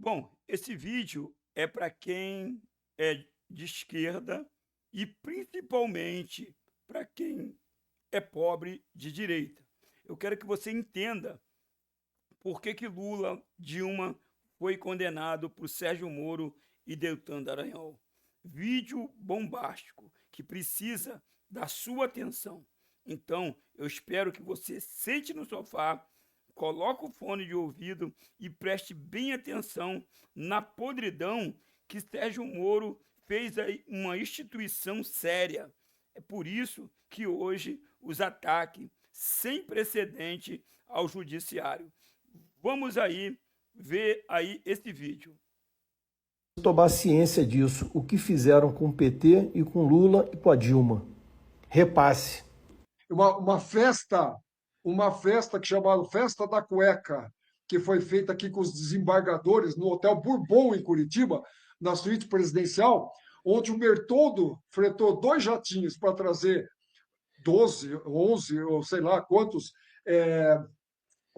Bom, esse vídeo é para quem é de esquerda e principalmente para quem é pobre de direita. Eu quero que você entenda por que que Lula, Dilma foi condenado por Sérgio Moro e Deltan Dallagnol. Vídeo bombástico que precisa da sua atenção. Então, eu espero que você sente no sofá, coloque o fone de ouvido e preste bem atenção na podridão que Sérgio Moro fez aí uma instituição séria. É por isso que hoje os ataques sem precedente ao judiciário. Vamos aí ver aí esse vídeo. Tomar ciência disso, o que fizeram com o PT e com Lula e com a Dilma. Repasse. Uma festa que chamaram Festa da Cueca, que foi feita aqui com os desembargadores no Hotel Bourbon, em Curitiba, na suíte presidencial, onde o Bertoldo fretou 2 jatinhos para trazer 12, 11, ou sei lá quantos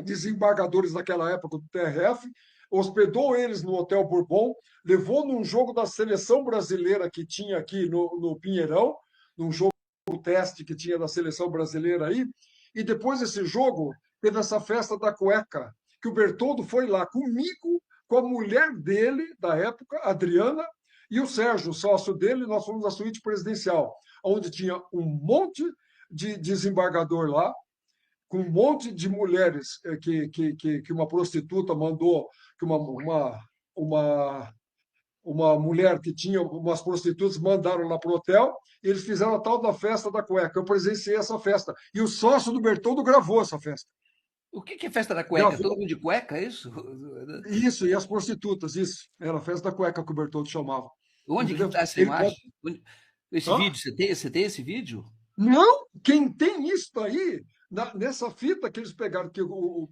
desembargadores daquela época do TRF, hospedou eles no Hotel Bourbon, levou num jogo da seleção brasileira que tinha aqui no Pinheirão, num jogo teste que tinha da seleção brasileira aí, e depois desse jogo teve essa festa da cueca, que o Bertoldo foi lá comigo, com a mulher dele, da época, Adriana, e o Sérgio, o sócio dele, nós fomos à suíte presidencial, onde tinha um monte de desembargador lá, com um monte de mulheres que uma prostituta mandou, que uma mulher que tinha umas prostitutas mandaram lá para o hotel, e eles fizeram a tal da festa da cueca. Eu presenciei essa festa. E o sócio do Bertoldo gravou essa festa. O que que é festa da cueca? Todo Gravou. mundo de cueca, é isso? Isso, e as prostitutas, isso. Era a festa da cueca que o Bertoldo chamava. Onde que Entendeu? está essa Ele pode. imagem? Esse Hã? vídeo, você tem esse vídeo? Não, quem tem isso daí, nessa fita que eles pegaram, que o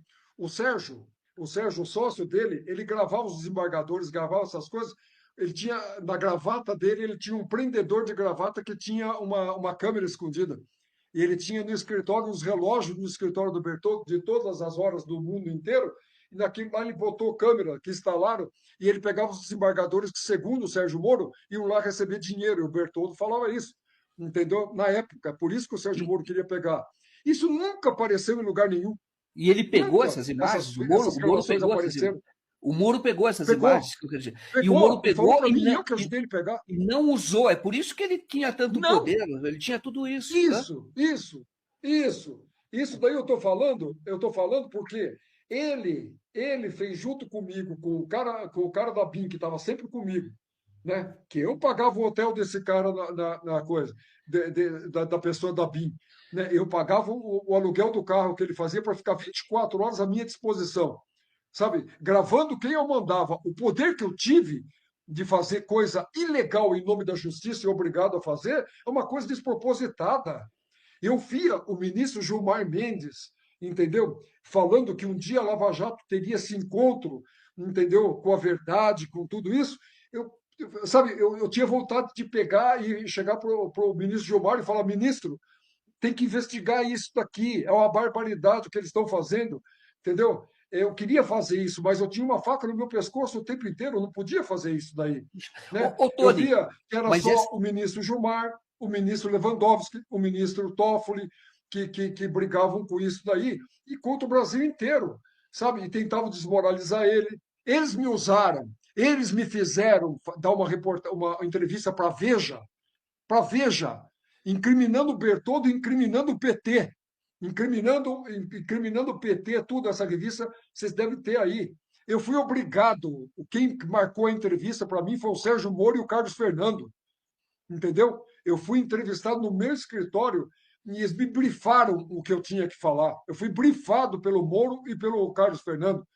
Sérgio, o sócio dele, ele gravava os desembargadores, gravava essas coisas. Ele tinha, na gravata dele, ele tinha um prendedor de gravata que tinha uma câmera escondida. E ele tinha no escritório uns relógios no escritório do Bertoldo, de todas as horas do mundo inteiro. E naquilo lá ele botou câmera que instalaram, e ele pegava os desembargadores que, segundo o Sérgio Moro, iam lá receber dinheiro. E o Bertoldo falava isso, entendeu? Na época, por isso que o Sérgio E, Moro queria pegar. Isso nunca apareceu em lugar nenhum. e ele pegou Nunca essas essas, imagens? essas O Moro gravações pegou essas imagens? apareceram. O Moro pegou essas Pegou, imagens, que eu quero dizer. E o Moro pegou, e falou pegou para mim, eu que ajudei ele a pegar. e não usou. É por isso que ele tinha tanto Não, poder. Ele tinha tudo isso. Hã? isso, isso, isso. Isso daí eu estou falando porque ele fez junto comigo, com o cara da BIM, que estava sempre comigo, né? Que eu pagava o hotel desse cara na coisa, da pessoa da BIM. Né? Eu pagava o aluguel do carro que ele fazia para ficar 24 horas à minha disposição. Sabe? Gravando quem eu mandava. O poder que eu tive de fazer coisa ilegal em nome da justiça e obrigado a fazer é uma coisa despropositada. Eu via o ministro Gilmar Mendes, entendeu? Falando que um dia a Lava Jato teria esse encontro, entendeu? Com a verdade, com tudo isso. Eu tinha vontade de pegar e chegar para o ministro Gilmar e falar: ministro, tem que investigar isso daqui, é uma barbaridade o que eles estão fazendo, entendeu? Eu queria fazer isso, mas eu tinha uma faca no meu pescoço o tempo inteiro, eu não podia fazer isso daí. Né? Ô, Eu Tony, via que era mas só esse, o ministro Gilmar, o ministro Lewandowski, o ministro Toffoli, que brigavam com isso daí, e contra o Brasil inteiro, sabe? E tentavam desmoralizar ele. Eles me usaram, eles me fizeram dar uma entrevista para Veja, incriminando o Bertoldo, incriminando o PT, incriminando o PT, tudo essa revista, vocês devem ter aí. Eu fui obrigado, quem marcou a entrevista para mim foi o Sérgio Moro e o Carlos Fernando, entendeu? Eu fui entrevistado no meu escritório e eles me brifaram o que eu tinha que falar. Eu fui brifado pelo Moro e pelo Carlos Fernando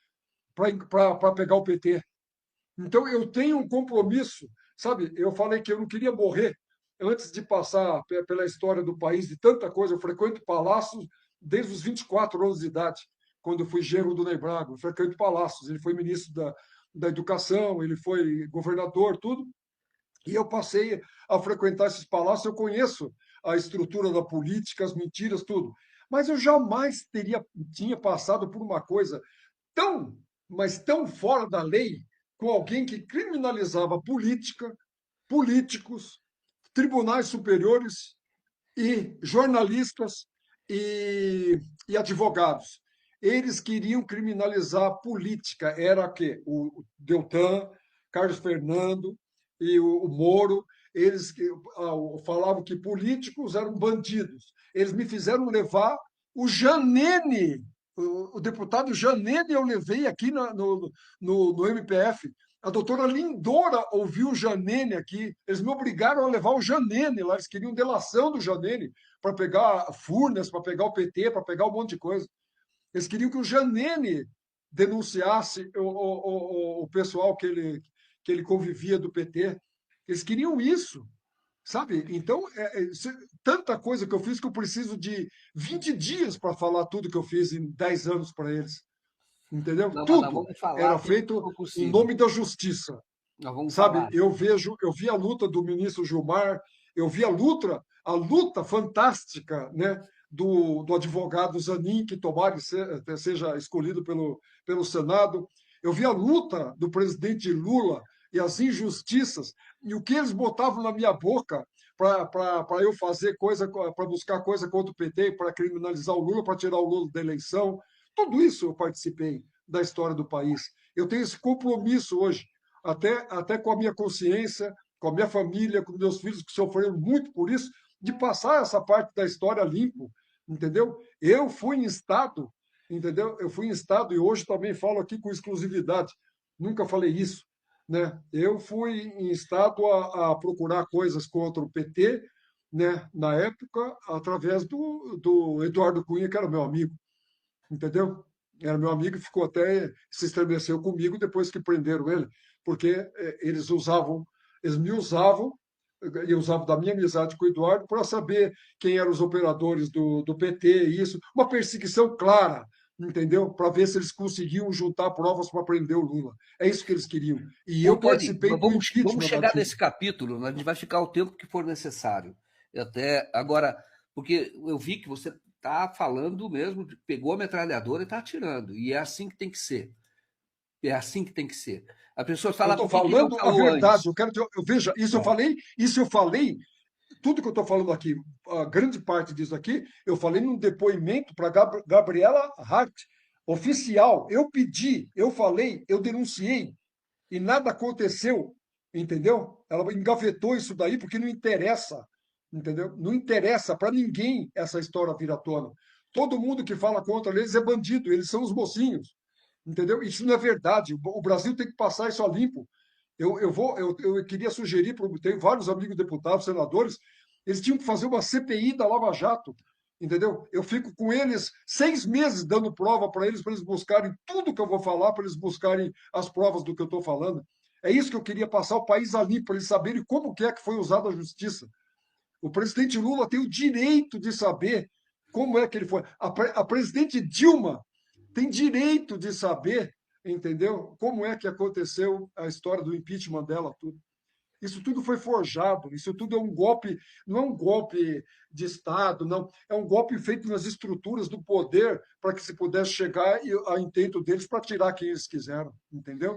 para pegar o PT. Então, eu tenho um compromisso, sabe? Eu falei que eu não queria morrer antes de passar pela história do país, de tanta coisa. Eu frequento palácios desde os 24 anos de idade, quando eu fui genro do Ney Braga. Eu frequento palácios. Ele foi ministro da Educação, ele foi governador, tudo. E eu passei a frequentar esses palácios. Eu conheço a estrutura da política, as mentiras, tudo. Mas eu jamais tinha passado por uma coisa tão, mas tão fora da lei, com alguém que criminalizava política, políticos, tribunais superiores e jornalistas e advogados. Eles queriam criminalizar a política. Era que o Deltan, Carlos Fernando e o Moro, eles falavam que políticos eram bandidos. Eles me fizeram levar o Janene, o deputado Janene, eu levei aqui no MPF. A doutora Lindora ouviu o Janene aqui. Eles me obrigaram a levar o Janene lá. Eles queriam delação do Janene para pegar Furnas, para pegar o PT, para pegar um monte de coisa. Eles queriam que o Janene denunciasse o pessoal que ele convivia do PT. Eles queriam isso, sabe? Então, tanta coisa que eu fiz que eu preciso de 20 dias para falar tudo que eu fiz em 10 anos para eles. Entendeu? Não, mas nós Tudo vamos falar era tudo que feito for em possível. nome da justiça. Nós vamos Sabe, falar. eu vi a luta do ministro Gilmar, eu vi a luta fantástica, né, do advogado Zanin, que tomara seja escolhido pelo Senado. Eu vi a luta do presidente Lula e as injustiças, e o que eles botavam na minha boca para eu fazer coisa, para buscar coisa contra o PT, para criminalizar o Lula, para tirar o Lula da eleição. Tudo isso eu participei da história do país. Eu tenho esse compromisso hoje até com a minha consciência, com a minha família, com meus filhos que sofreram muito por isso, de passar essa parte da história limpo, entendeu? Eu fui em Estado, entendeu? Eu fui em Estado e hoje também falo aqui com exclusividade, nunca falei isso, né? Eu fui em Estado a procurar coisas contra o PT, né? Na época, através do Eduardo Cunha, que era meu amigo, entendeu? Era meu amigo e ficou até, se estremeceu comigo depois que prenderam ele, porque eles me usavam, e usavam da minha amizade com o Eduardo para saber quem eram os operadores do PT, isso, uma perseguição clara, entendeu? Para ver se eles conseguiam juntar provas para prender o Lula. É isso que eles queriam. E Ô, eu Tony, participei do vamos impeachment chegar daquilo. nesse capítulo, né? A gente vai ficar o tempo que for necessário. Até agora, porque eu vi que você está falando mesmo, pegou a metralhadora e está atirando. E é assim que tem que ser. É assim que tem que ser. A pessoa Eu fala estou por que não falando a falou verdade. antes. Veja, Então, isso eu falei. Tudo que eu estou falando aqui, a grande parte disso aqui, eu falei num depoimento para Gabriela Hart, oficial. Eu pedi, eu falei, eu denunciei e nada aconteceu, entendeu? Ela engavetou isso daí porque não interessa, entendeu? Não interessa para ninguém essa história vir à tona. Todo mundo que fala contra eles é bandido, eles são os mocinhos, entendeu? Isso não é verdade. O Brasil tem que passar isso a limpo. Eu queria sugerir, tenho vários amigos deputados, senadores, eles tinham que fazer uma CPI da Lava Jato, entendeu? Eu fico com eles 6 meses dando prova para eles buscarem tudo que eu vou falar, para eles buscarem as provas do que eu estou falando. É isso que eu queria passar o país a limpo, para eles saberem como que é que foi usada a justiça. O presidente Lula tem o direito de saber como é que ele foi. A presidente Dilma tem direito de saber, entendeu? Como é que aconteceu a história do impeachment dela, tudo. Isso tudo foi forjado, isso tudo é um golpe, não é um golpe de Estado, não, é um golpe feito nas estruturas do poder para que se pudesse chegar a intento deles para tirar quem eles quiseram, entendeu?